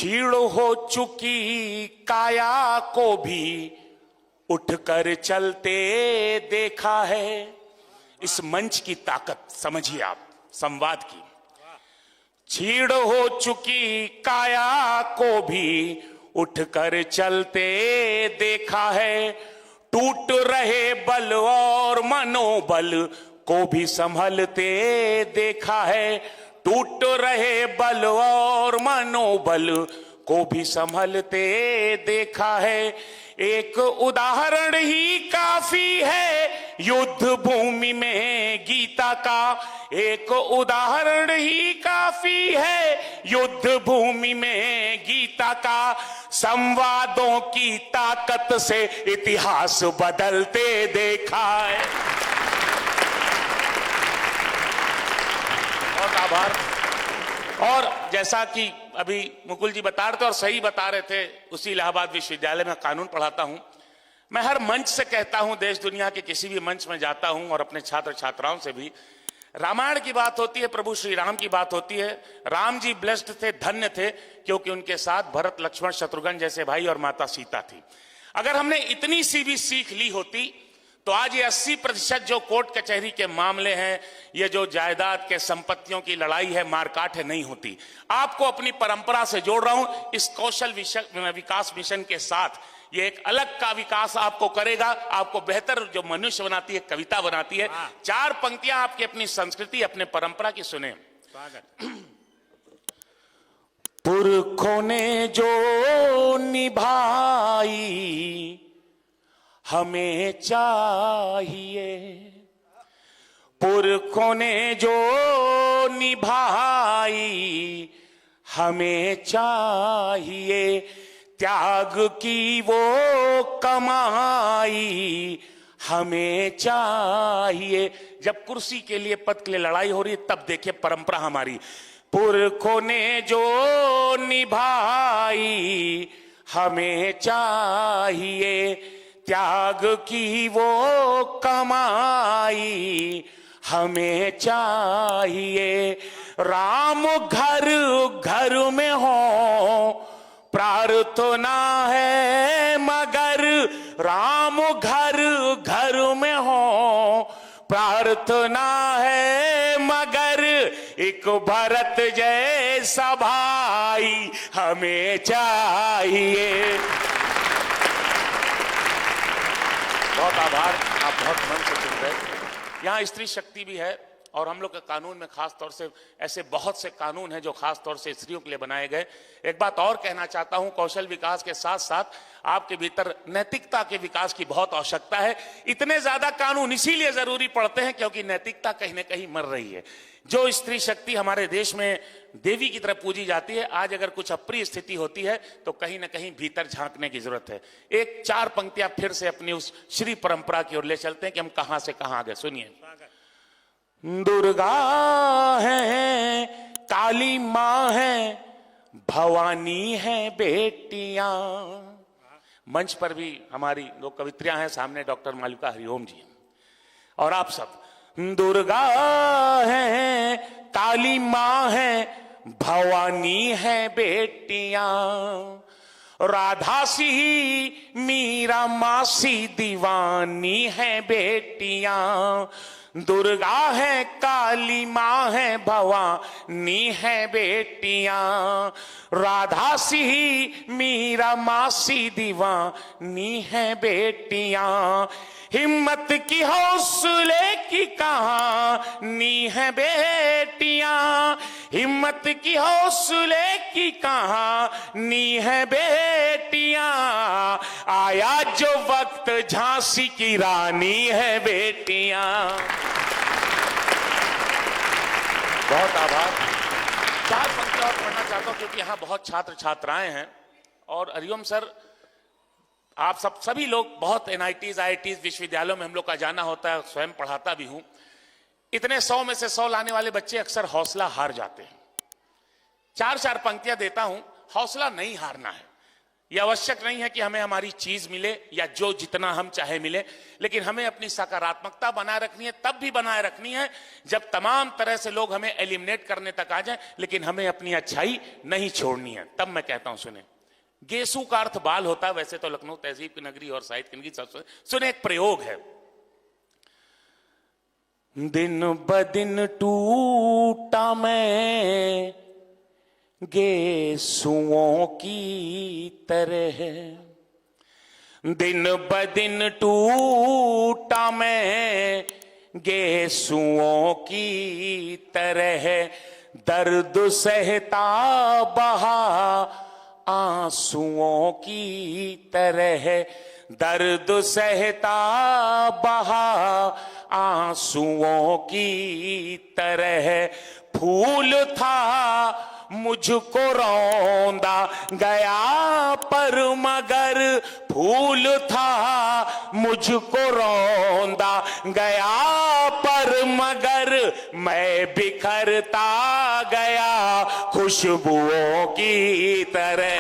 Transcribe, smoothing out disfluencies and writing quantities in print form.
छीड़ हो चुकी काया को भी उठकर चलते देखा है। इस मंच की ताकत समझिए आप, संवाद की। छीड़ हो चुकी काया को भी उठकर चलते देखा है। टूट रहे बल और मनोबल को भी संभलते देखा है। टूट रहे बल और मनोबल को भी संभलते देखा है। एक उदाहरण ही काफी है युद्ध भूमि में गीता का। एक उदाहरण ही काफी है युद्ध भूमि में गीता का। संवादों की ताकत से इतिहास बदलते देखा है। बहुत आभार। और जैसा कि अभी मुकुल जी बता रहे थे और सही बता रहे थे, उसी इलाहाबाद विश्वविद्यालय में कानून पढ़ाता हूं। मैं हर मंच से कहता हूं, देश दुनिया के किसी भी मंच में जाता हूं और अपने छात्र छात्राओं से भी, रामायण की बात होती है, प्रभु श्री राम की बात होती है। राम जी ब्लेस्ड थे, धन्य थे, क्योंकि उनके साथ भरत लक्ष्मण शत्रुघ्न जैसे भाई और माता सीता थी। अगर हमने इतनी सी भी सीख ली होती तो आज ये 80% जो कोर्ट कचहरी के मामले हैं, ये जो जायदाद के संपत्तियों की लड़ाई है, मारकाट है, नहीं होती। आपको अपनी परंपरा से जोड़ रहा हूं। इस कौशल विकास मिशन के साथ ये एक अलग का विकास आपको करेगा। आपको बेहतर जो मनुष्य बनाती है, कविता बनाती है। 4 पंक्तियां आपकी अपनी संस्कृति, अपने परंपरा की सुने। पुरखों ने जो निभाई हमें चाहिए। पुरखों ने जो निभाई हमें चाहिए। त्याग की वो कमाई हमें चाहिए। जब कुर्सी के लिए, पद के लिए लड़ाई हो रही है, तब देखिए परंपरा हमारी। पुरखों ने जो निभाई हमें चाहिए। त्याग की वो कमाई हमें चाहिए। राम घर घर में हो प्रार्थना है मगर। राम घर घर में हो प्रार्थना है मगर। एक भरत जैसा भाई हमें चाहिए। बहुत आभार, आप बहुत मन से सुन रहे। यहाँ स्त्री शक्ति भी है और हम लोग के कानून में खास तौर से ऐसे बहुत से कानून हैं जो खास तौर से स्त्रियों के लिए बनाए गए। एक बात और कहना चाहता हूं, कौशल विकास के साथ साथ आपके भीतर नैतिकता के विकास की बहुत आवश्यकता है। इतने ज्यादा कानून इसीलिए जरूरी पड़ते हैं क्योंकि नैतिकता कहीं ना कहीं मर रही है। जो स्त्री शक्ति हमारे देश में देवी की तरह पूजी जाती है, आज अगर कुछ अप्रिय स्थिति होती है तो कहीं ना कहीं भीतर झांकने की जरूरत है। एक 4 पंक्तियां फिर से अपनी उस श्री परंपरा की ओर ले चलते हैं कि हम कहां से कहां आ गए। सुनिए। दुर्गा है, काली मां है, भवानी है बेटियां। मंच पर भी हमारी 2 कवित्रियां हैं, सामने डॉक्टर मालविका हरिओम जी और आप सब। दुर्गा है, काली मां है, भवानी है बेटियां। राधा सी मीरा मासी दीवानी है बेटियां। दुर्गा है, काली मां है, भवानी है बेटियां। राधा सी मीरा मासी दीवानी है बेटियां। हिम्मत की हौसले की कहानी है बेटियां। हिम्मत की हौसले की कहानी है बेटियां। आया जो वक्त झांसी की रानी है बेटियां। बहुत आभार। 4 पंक्तियां और पढ़ना चाहता हूं क्योंकि यहां बहुत छात्र छात्राएं हैं और हरिओम सर, आप सब सभी लोग बहुत NITs IITs विश्वविद्यालयों में हम लोग का जाना होता है, स्वयं पढ़ाता भी हूं। इतने 100 में से 100 लाने वाले बच्चे अक्सर हौसला हार जाते हैं। 4 पंक्तियां देता हूं, हौसला नहीं हारना है। यह आवश्यक नहीं है कि हमें हमारी चीज मिले या जो जितना हम चाहे मिले, लेकिन हमें अपनी सकारात्मकता बनाए रखनी है। तब भी बनाए रखनी है जब तमाम तरह से लोग हमें एलिमिनेट करने तक आ जाएं, लेकिन हमें अपनी अच्छाई नहीं छोड़नी है। तब मैं कहता हूं सुने, गेसु का अर्थ बाल होता है, वैसे तो लखनऊ तहजीब की नगरी और साहित्य की नगरी सब सुने। एक प्रयोग है, दिन ब दिन टूटा मैं गेसुओं की तरह, दिन ब दिन टूटा मैं गेसुओं की तरह, दर्द सहता बहा आंसुओं की तरह, दर्द सहता बहा आंसुओं की तरह, फूल था मुझको रौंदा गया पर मगर, फूल था मुझको रौंदा गया पर मगर, मैं बिखरता गया खुशबुओं की तरह।